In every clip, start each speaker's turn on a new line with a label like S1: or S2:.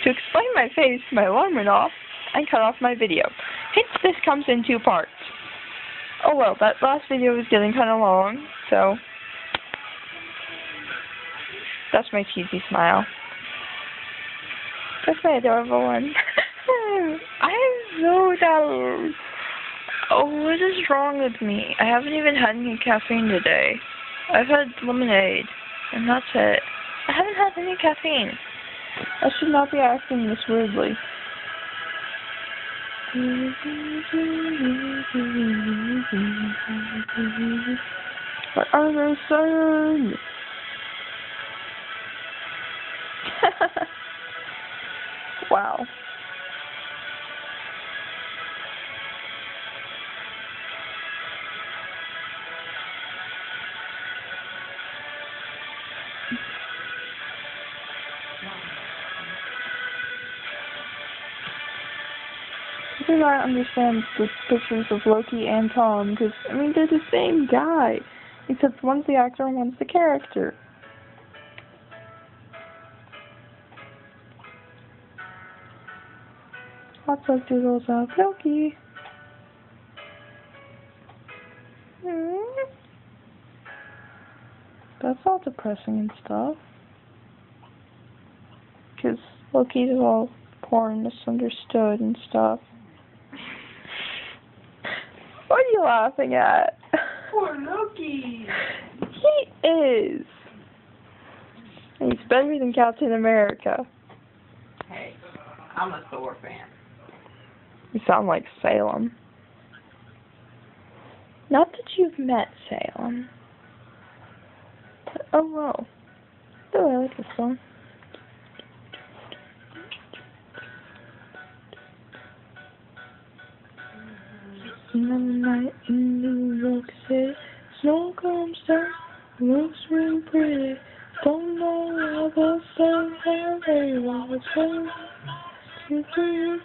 S1: To explain my face, my alarm went off and cut off my video. Hence, this comes in 2 parts. Oh well, that last video was getting kind of long, so that's my cheesy smile. That's my adorable one. I am so tired. Oh, what is wrong with me? I haven't even had any caffeine today. I've had lemonade, and that's it. I haven't had any caffeine. I should not be acting this weirdly. What are they saying? Wow. I do not understand the pictures of Loki and Tom, because, I mean, they're the same guy, except one's the actor and one's the character. Lots of doodles of Loki. That's all depressing and stuff. Because Loki's all poor and misunderstood and stuff. What are you laughing at?
S2: Poor Loki!
S1: He is! And he's better than Captain America.
S2: Hey, I'm a Thor fan.
S1: You sound like Salem. Not that you've met Salem. But, oh well. Oh, I like this song. Another night in New York City, snow comes down, looks real pretty. Don't know how the sun has a lot of fun. You do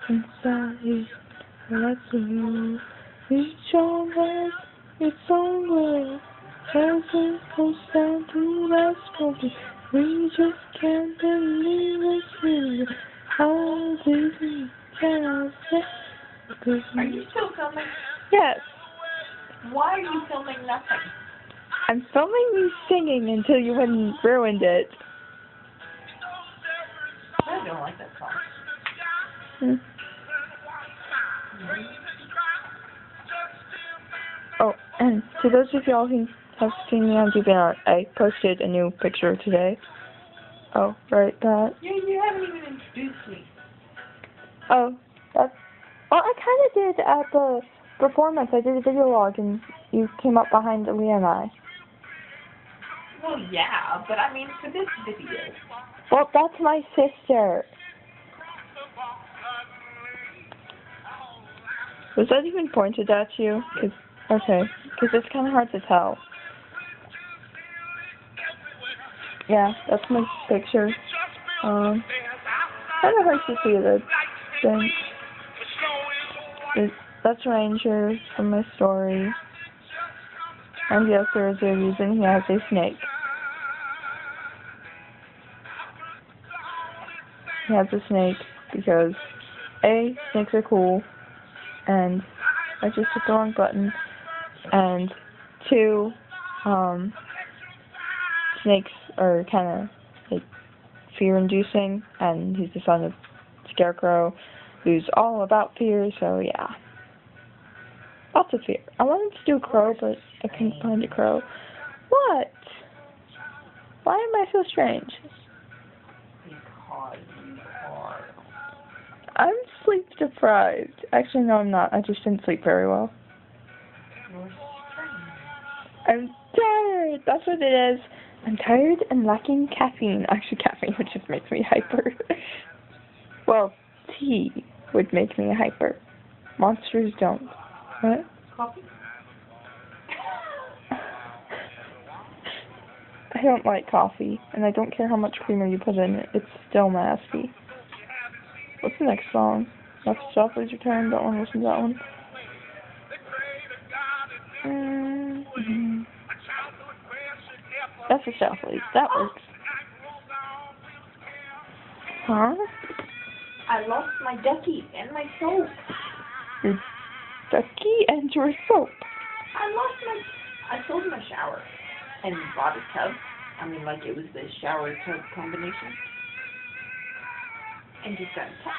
S1: inside, that's all. Each one has its own way. As it goes down to that smoky, we just can't believe it's real. How did we get out there?
S2: Are you still filming?
S1: Yes.
S2: Why are you filming nothing?
S1: I'm filming you singing until you ruined it.
S2: I don't like that song.
S1: Hmm. Oh, and to those of y'all who have seen me on DeviantArt, I posted a new picture today. Oh, right, that.
S2: Yeah, you haven't even introduced me.
S1: Oh, that's... Well, I kind of did at the performance. I did a video log, and you came up behind Yea I.
S2: Well, yeah, but I mean for this video.
S1: Well, that's my sister. Was that even pointed at you? Okay, because it's kind of hard to tell. Yeah, that's my picture. Kind of hard to see the thing. That's Ranger from my story. And yes, there is a reason he has a snake. He has a snake because A, snakes are cool, and I just hit the wrong button, and 2, snakes are kind of like fear-inducing, and he's the son of Scarecrow, who's all about fear, so yeah. Lots of fear. I wanted to do a crow, but I couldn't find a crow. What? Why am I so strange?
S2: Because you are.
S1: I'm sleep deprived. Actually, no, I'm not. I just didn't sleep very well.
S2: You're
S1: I'm tired. That's what it is. I'm tired and lacking caffeine. Actually, caffeine would just make me hyper. Well, tea would make me hyper. Monsters don't. What?
S2: Coffee?
S1: I don't like coffee, and I don't care how much creamer you put in it. It's still nasty. What's the next song? That's Shuffler's Return. Don't want to listen to that one. That's a Shuffler's. That works. Huh?
S2: I lost my ducky and my soap.
S1: Your ducky and your soap.
S2: I sold my shower and bought a tub. I mean, like it was the shower tub combination. And just got a tub.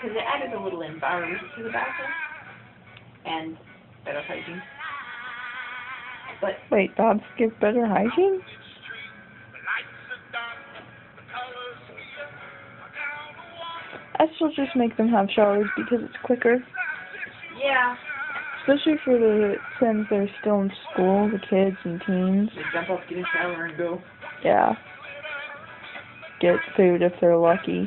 S2: Because it added a little environment to the bathroom. And better hygiene. But
S1: wait, dogs give better hygiene? I still just make them have showers because it's quicker.
S2: yeah,
S1: Especially for the Sims that are still in school, the kids and teens.
S2: they jump up, get a shower, and go.
S1: Yeah. Get food if they're lucky.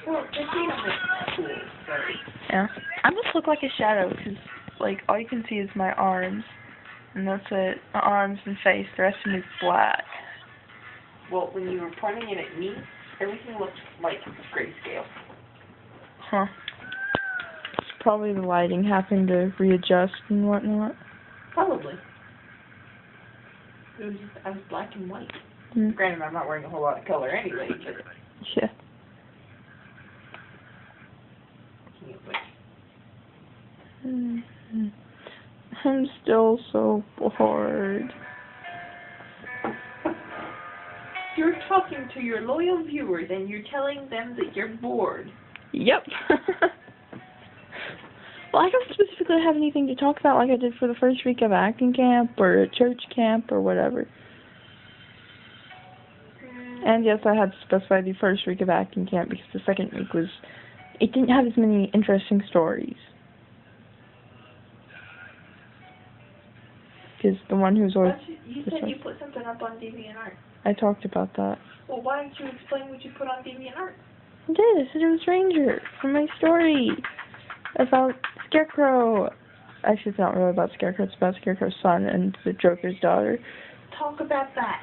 S2: Well, they feed them at school, sorry.
S1: Yeah. I must look like a shadow because, like, all you can see is my arms. And that's it. My arms and face. The rest of me is black.
S2: Well, when you were pointing it at me, everything looked like grayscale.
S1: Huh. Probably the lighting happened to readjust and whatnot.
S2: Probably. It was just, I was black and white.
S1: Mm.
S2: Granted, I'm not wearing a whole lot of color anyway, but...
S1: Yeah. Mm-hmm. I'm still so bored.
S2: You're talking to your loyal viewers and you're telling them that you're bored.
S1: Yep. Well, I don't specifically have anything to talk about like I did for the first week of acting camp or church camp or whatever. And yes, I had to specify the first week of acting camp because the second week was... it didn't have as many interesting stories. Because the one who's always...
S2: You said you put something up on DeviantArt.
S1: I talked about that.
S2: Well, why don't you explain what you put on DeviantArt?
S1: I did. I said it was Ranger from my story about Scarecrow. Actually, it's not really about Scarecrow. It's about Scarecrow's son and the Joker's daughter.
S2: Talk about that.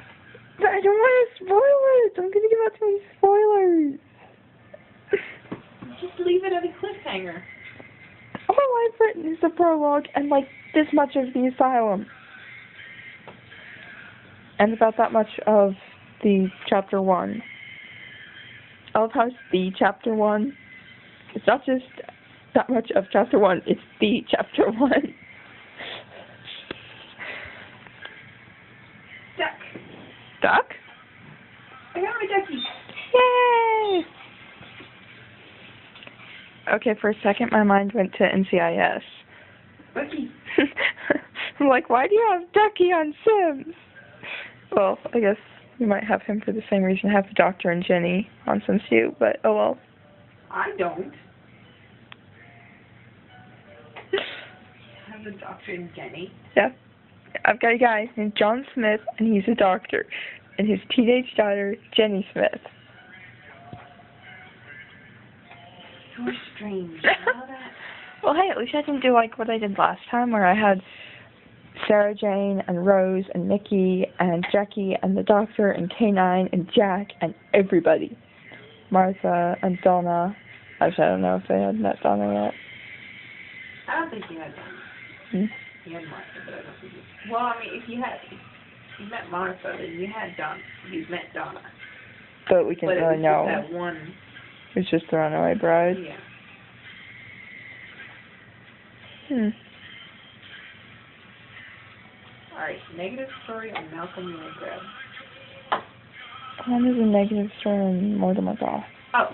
S1: But I don't want to spoil it. I'm going to give out too many spoilers.
S2: Just leave it at a cliffhanger.
S1: All I've written is the prologue and like this much of the asylum. And about that much of the chapter 1. I love how it's the chapter 1. It's not just that much of chapter 1, it's the chapter 1.
S2: Duck.
S1: Duck?
S2: I got my ducky.
S1: Yay! Okay, for a second my mind went to NCIS.
S2: Ducky.
S1: I'm like, why do you have Ducky on Sims? Well, I guess you might have him for the same reason I have the Doctor and Jenny on Sims too, but oh well.
S2: I don't. I have the Doctor and Jenny.
S1: Yeah. I've got a guy named John Smith, and he's a doctor. And his teenage daughter, Jenny Smith.
S2: So strange. You know that?
S1: Well, hey, at least I didn't do like what I did last time, where I had Sarah Jane and Rose and Nikki and Jackie and the Doctor and K9 and Jack and everybody. Martha and Donna. Actually, I don't know if they had met Donna yet.
S2: I don't think you had Donna.
S1: Hmm?
S2: You had Martha, but I don't think you... Well, I mean, if you met Martha, then you had Donna. You've met Donna.
S1: But we didn't really know.
S2: But it was just that one...
S1: It was just the Runaway Bride.
S2: Yeah. Alright, negative story on Malcolm Younggrab.
S1: One is a negative story on Mortimer Goth.
S2: Oh.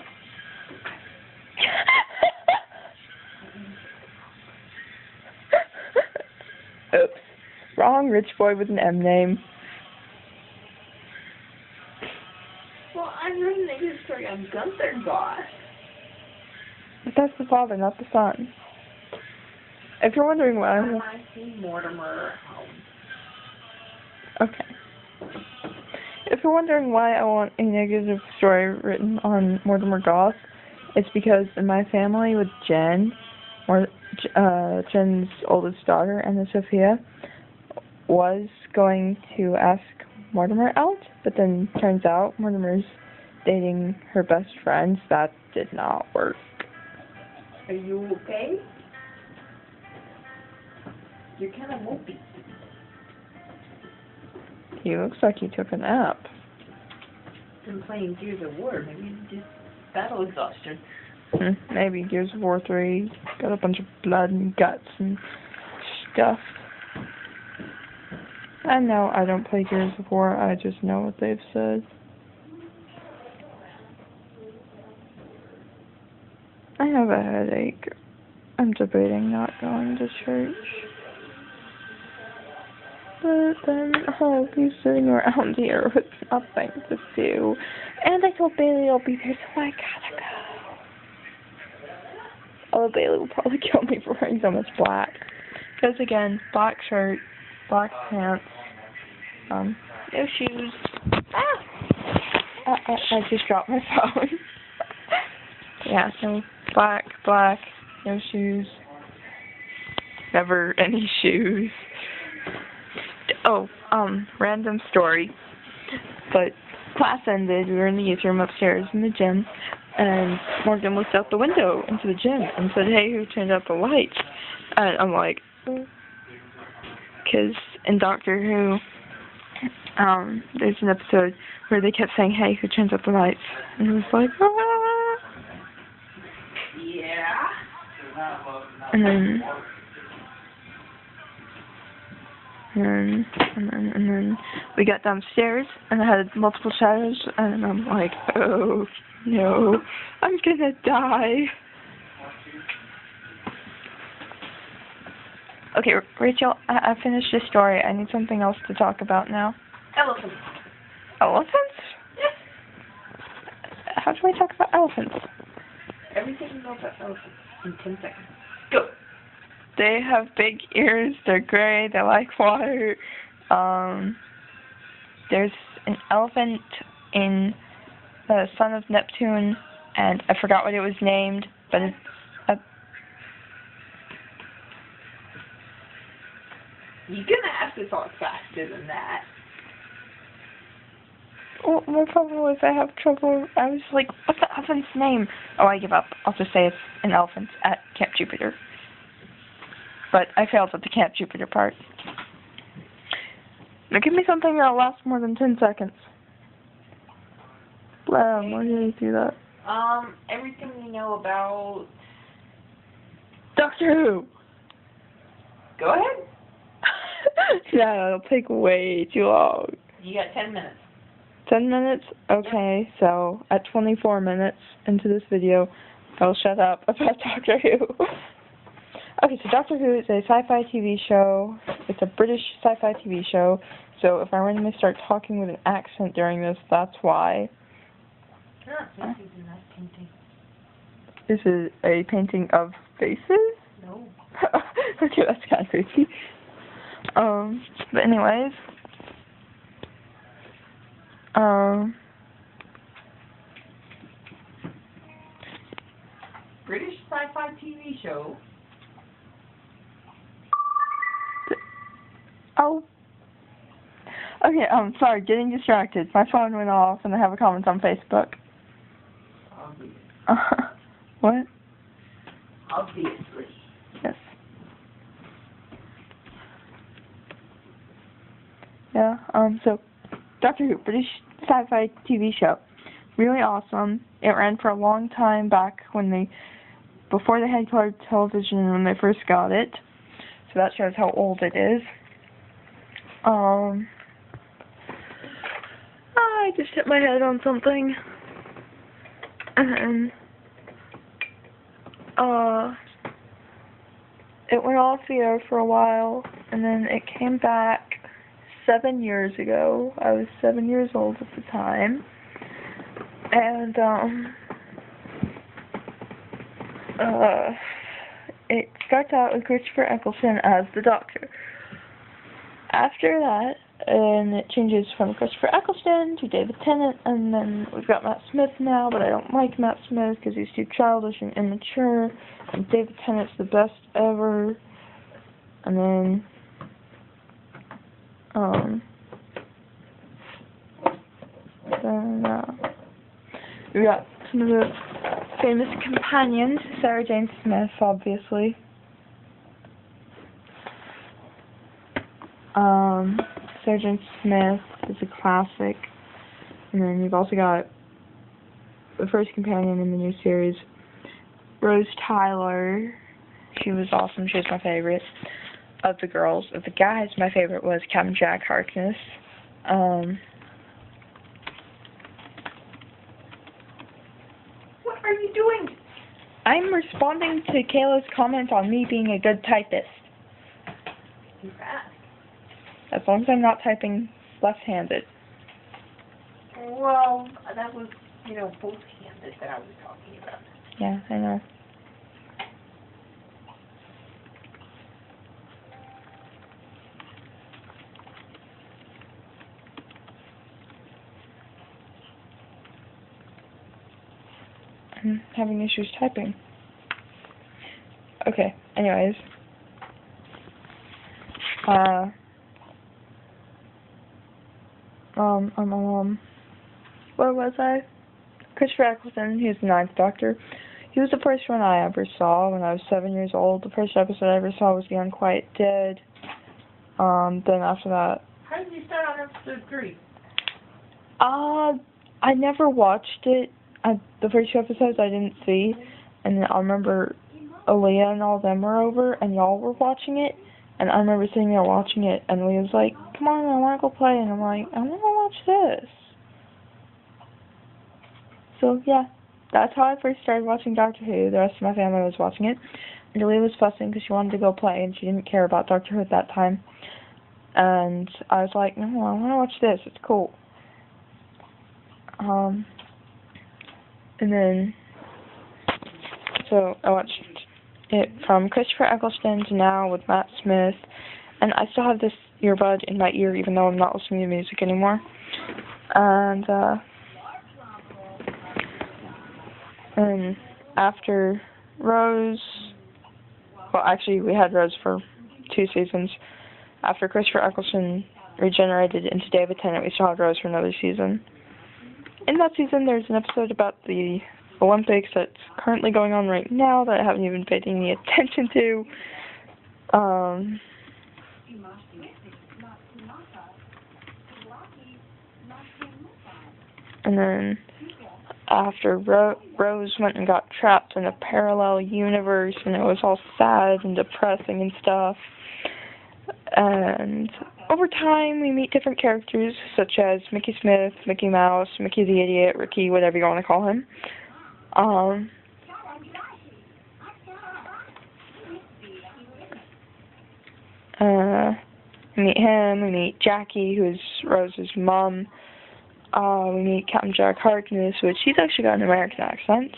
S1: Oops. Wrong rich boy with an M name.
S2: Well, I wrote a negative story on Gunther Goth.
S1: But that's the father, not the son. If you're wondering why
S2: When I see Mortimer home.
S1: Okay. If you're wondering why I want a negative story written on Mortimer Goth, it's because in my family with Jen, Jen's oldest daughter, Anna Sophia, was going to ask Mortimer out, but then turns out Mortimer's dating her best friend. That did not work.
S2: Are you okay? You're kind of mopey.
S1: He looks like he took a nap.
S2: been playing Gears of War. Maybe just battle exhaustion.
S1: Maybe Gears of War 3. Got a bunch of blood and guts and stuff. I know I don't play Gears of War, I just know what they've said. I have a headache. I'm debating not going to church. But then I'll be sitting around here with nothing to do. And I told Bailey I'll be there, so I gotta go. Although Bailey will probably kill me for wearing so much black. Because again, black shirt, black pants, no shoes. I just dropped my phone. Yeah, so black, no shoes. Never any shoes. Oh, random story. But class ended, we were in the youth room upstairs in the gym, and Morgan looked out the window into the gym and said, "Hey, who turned out the lights?" And I'm like, because in Doctor Who, there's an episode where they kept saying, "Hey, who turns out the lights?" And it was like, ah.
S2: Yeah.
S1: And then we got downstairs and I had multiple shadows and I'm like, oh no, I'm gonna die. Okay, Rachel, I finished the story. I need something else to talk about now.
S2: Elephants.
S1: Elephants?
S2: Yes.
S1: How do I talk about elephants?
S2: Everything you know about elephants in 10 seconds. Go.
S1: They have big ears, they're gray, they like water. There's an elephant in the Son of Neptune, and I forgot what it was named, but it's a...
S2: You can ask this all faster than that.
S1: Well, my problem was I have trouble. I was like, what's the elephant's name? Oh, I give up. I'll just say it's an elephant at Camp Jupiter. But I failed at the Camp Jupiter part. Now give me something that'll last more than 10 seconds. Blam, why did I do that?
S2: Everything you know about...
S1: Doctor Who!
S2: Go ahead.
S1: Yeah, it'll take way too long.
S2: You got 10 minutes.
S1: 10 minutes? Okay, so at 24 minutes into this video, I'll shut up about Doctor Who. Okay, so Doctor Who is a sci-fi TV show. It's a British sci-fi TV show, so if I randomly start talking with an accent during this, that's why.
S2: This is a nice painting.
S1: This is a painting of faces?
S2: No.
S1: Okay, that's kind of creepy. But anyways,
S2: British sci-fi TV show.
S1: Oh. Okay, sorry, getting distracted. My phone went off and I have a comment on Facebook. What?
S2: Obviously.
S1: Yes. Yeah, so, Doctor Who, British sci-fi TV show. Really awesome. It ran for a long time back before they had color television when they first got it. So that shows how old it is. I just hit my head on something. And it went off the air for a while, and then it came back 7 years ago. I was 7 years old at the time. And, it starts out with Christopher Eccleston as the Doctor. After that, and it changes from Christopher Eccleston to David Tennant, and then we've got Matt Smith now, but I don't like Matt Smith because he's too childish and immature, and David Tennant's the best ever. And then, we got some of the famous companions, Sarah Jane Smith, obviously. Sarah Jane Smith is a classic. And then you've also got the first companion in the new series, Rose Tyler. She was awesome. She was my favorite of the girls. Of the guys, my favorite was Captain Jack Harkness.
S2: What are you doing?
S1: I'm responding to Kayla's comment on me being a good typist.
S2: You're fast.
S1: As long as I'm not typing left-handed.
S2: Well, that was, both-handed that I was talking about.
S1: Yeah, I know. I'm having issues typing. Okay, anyways. Where was I? Christopher Eccleston, he was the Ninth Doctor. He was the first one I ever saw when I was 7 years old. The first episode I ever saw was The Unquiet Dead. Then after that...
S2: How did you start on episode 3?
S1: I never watched it. The first 2 episodes I didn't see. And then I remember Aaliyah and all them were over, and y'all were watching it. And I remember sitting there watching it, and Leah was like, come on, I want to go play. And I'm like, I want to watch this. So, yeah, that's how I first started watching Doctor Who. The rest of my family was watching it. And Leah was fussing because she wanted to go play, and she didn't care about Doctor Who at that time. And I was like, no, I want to watch this. It's cool. And then, so I watched it from Christopher Eccleston to now with Matt Smith, and I still have this earbud in my ear even though I'm not listening to music anymore. And after Rose, well actually we had Rose for 2 seasons. After Christopher Eccleston regenerated into David Tennant, we still had Rose for another season. In that season, there's an episode about the Olympics that's currently going on right now that I haven't even paid any attention to. And then after Rose went and got trapped in a parallel universe, and it was all sad and depressing and stuff. And over time, we meet different characters, such as Mickey Smith, Mickey Mouse, Mickey the Idiot, Ricky, whatever you want to call him. We meet him, we meet Jackie, who's Rose's mom. We meet Captain Jack Harkness, which he's actually got an American accent.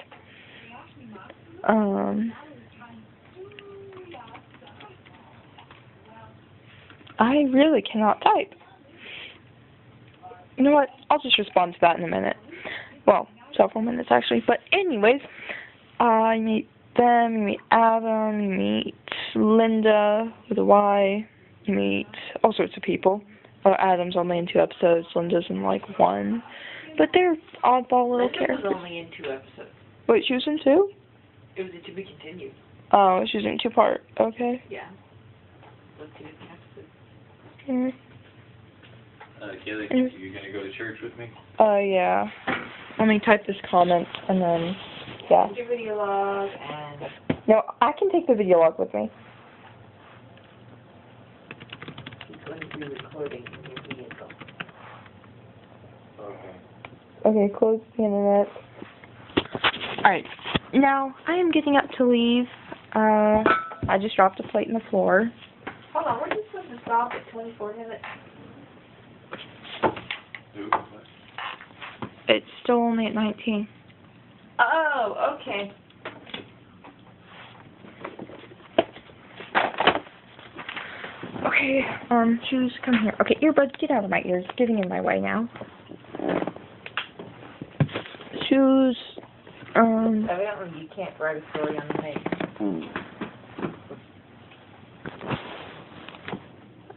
S1: I really cannot type. You know what? I'll just respond to that in a minute. Well, several minutes actually. But anyways, you meet them, you meet Adam, you meet Linda with a Y, you meet all sorts of people. Adam's only in 2 episodes, Linda's in like 1. But they're oddball little characters.
S2: Linda was only in 2 episodes.
S1: Wait, she was in 2?
S2: It was a to be continued.
S1: Oh, she was in 2-part. Okay.
S2: Yeah. Let's see the episode.
S1: Mm.
S3: Kaylee, you gonna go to church with me?
S1: Yeah. Let me type this comment and then, yeah.
S2: Your video log and...
S1: No, I can take the video log with me.
S2: He's going to be recording in your vehicle.
S3: Okay.
S1: Okay, close the internet. Alright, now I am getting up to leave. I just dropped a plate in the floor.
S2: Hold on, we're just supposed to stop at 24 minutes.
S1: It's still only at 19.
S2: Oh, okay.
S1: Okay, shoes, come here. Okay, earbuds, get out of my ears. Getting in my way now. Shoes,
S2: Evidently you can't write a story on the mic.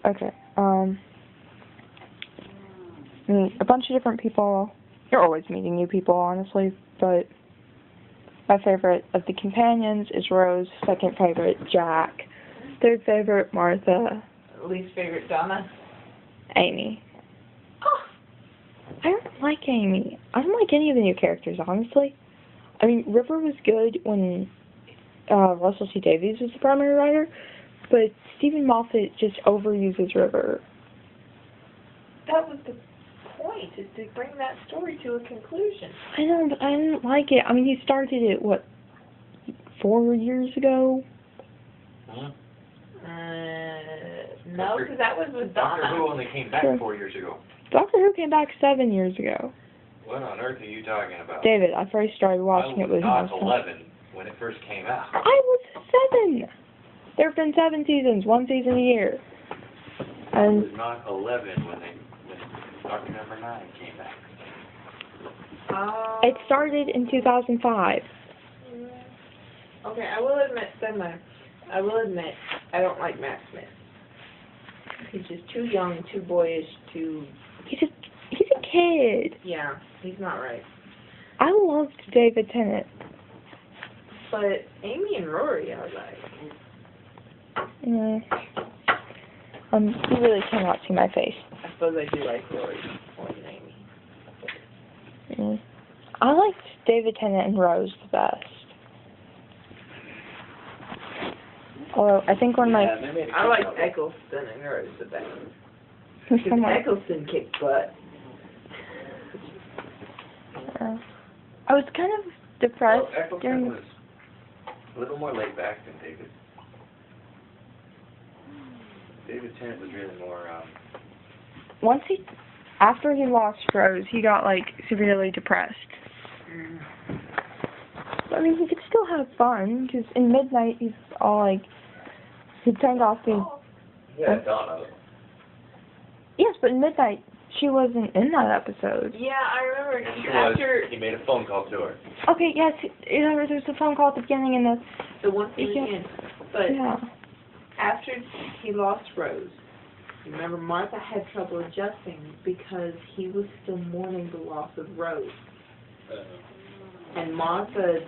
S1: Okay, meet a bunch of different people. You're always meeting new people, honestly, but my favorite of the companions is Rose, second favorite, Jack, third favorite, Martha,
S2: Least favorite, Donna.
S1: Amy.
S2: Oh.
S1: I don't like Amy. I don't like any of the new characters, honestly. I mean, River was good when Russell T. Davies was the primary writer, but Stephen Moffat just overuses River.
S2: That was the point, is to bring that story to a conclusion.
S1: I know, but I didn't like it. I mean, he started it, what, 4 years ago?
S3: Huh?
S2: No, because that was with Donna.
S3: Doctor Who only came back
S1: Sure.
S3: 4 years ago.
S1: Doctor Who came back 7 years ago.
S3: What on earth are you talking about?
S1: David, I first started watching
S3: I
S1: it with
S3: was
S1: him.
S3: not 11 when it first came out.
S1: I was 7! There have been 7 seasons, 1 season a year.
S3: I
S1: And
S3: was not 11 when Doctor Number 9 came back.
S1: it started in 2005.
S2: Okay, I will admit, I don't like Matt Smith. He's just too young, too boyish, too...
S1: He's a kid.
S2: Yeah, he's not right.
S1: I loved David Tennant.
S2: But Amy and Rory, I was like...
S1: You really cannot see my face.
S2: I suppose I do like Rory more than Amy.
S1: I liked David Tennant and Rose the best. Although, I think one of my...
S3: Yeah, they made a
S2: I like
S3: good job.
S2: Eccleston and Rose the best. Because Eccleston kicked butt.
S1: I was kind of depressed
S3: Well, Eccleston
S1: during...
S3: was a little more laid back than David. David Tennant was really more,
S1: After he lost Rose, he got, like, severely depressed. I mean, he could still have fun, because in Midnight, he's all, like... He turned off the...
S3: yeah, Donna.
S1: Yes, but in Midnight, she wasn't in that episode.
S2: Yeah, I remember.
S3: And she
S2: After
S3: was, he made a phone call to her.
S1: Okay, yes, there was a phone call at the beginning and
S2: the one thing
S1: Yeah.
S2: again. But
S1: yeah.
S2: after he lost Rose, remember Martha had trouble adjusting because he was still mourning the loss of Rose. And Martha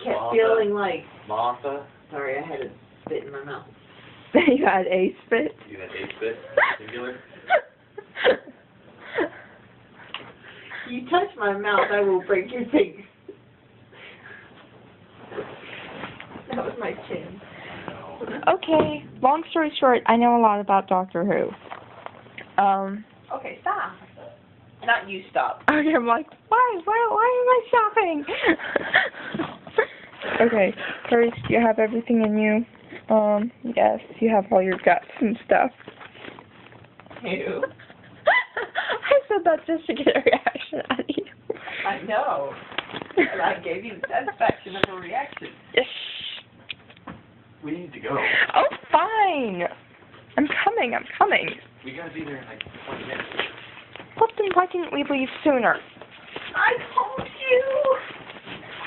S2: kept feeling like...
S3: Martha?
S2: Sorry, I had a spit in my mouth.
S1: You had a spit.
S3: You had a spit? Singular?
S2: You touch my mouth, I will break your finger. That was my chin.
S1: Okay, long story short, I know a lot about Doctor Who.
S2: Okay, stop. Not you stop.
S1: Okay, I'm like, why am I stopping? Okay, first, you have everything in you. Yes, you have all your guts and stuff.
S2: Ew.
S1: I said that just to get a reaction out of you.
S2: I know. And I gave you the satisfaction of a reaction.
S1: Yes.
S3: We need to go.
S1: Oh, fine. I'm coming.
S3: We gotta be there in like 20 minutes.
S1: Well, then why didn't we leave sooner?
S2: I told you.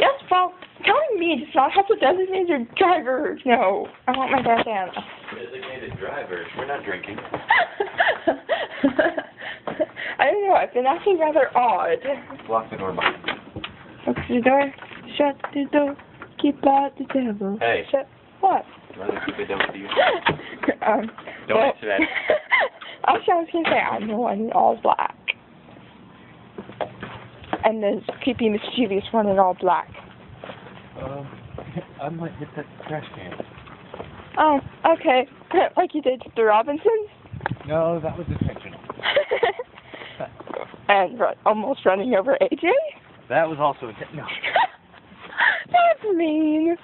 S1: Yes, well, telling me does not have to designated driver. No, I want my bandana.
S3: Designated driver. We're not drinking.
S1: I don't know, I've been acting rather odd.
S3: Lock the door behind you.
S1: Lock the door, shut the door, keep out the devil.
S3: Hey.
S1: Shut, what?
S3: Rather keep it down to you. Don't
S1: well,
S3: answer that.
S1: Actually, I was going to say, I'm the one in all black. And the creepy, mischievous one in all black.
S3: I might hit that trash can.
S1: Oh, okay. Like you did to the Robinsons?
S3: No, that was intentional.
S1: And almost running over AJ?
S3: That was also intentional.
S1: That's mean.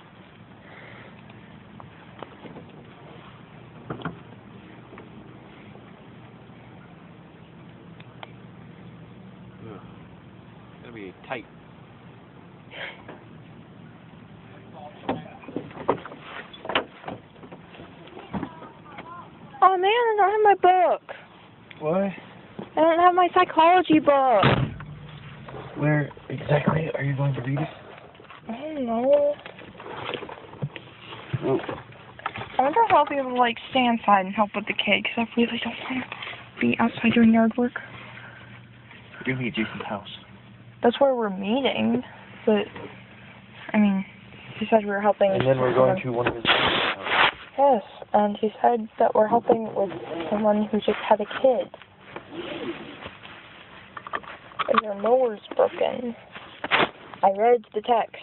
S3: It's gonna be tight.
S1: Oh man, I don't have my book.
S3: What?
S1: I don't have my psychology book.
S3: Where exactly are you going to read it?
S1: I don't know.
S3: Oh.
S1: I wonder if I'll be able to, like, stay inside and help with the kid, because I really don't want to be outside doing yard work.
S3: We're gonna be at Jason's house.
S1: That's where we're meeting, but, I mean, he said we were helping...
S3: And then we're going to one of his houses.
S1: Yes, and he said that we're helping with someone who just had a kid. your mower's broken. I read the text.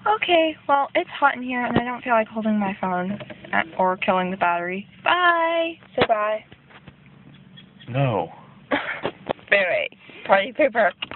S1: Okay, well, it's hot in here, and I don't feel like holding my phone or killing the battery. Bye! Say bye.
S3: No.
S1: Very. Party paper.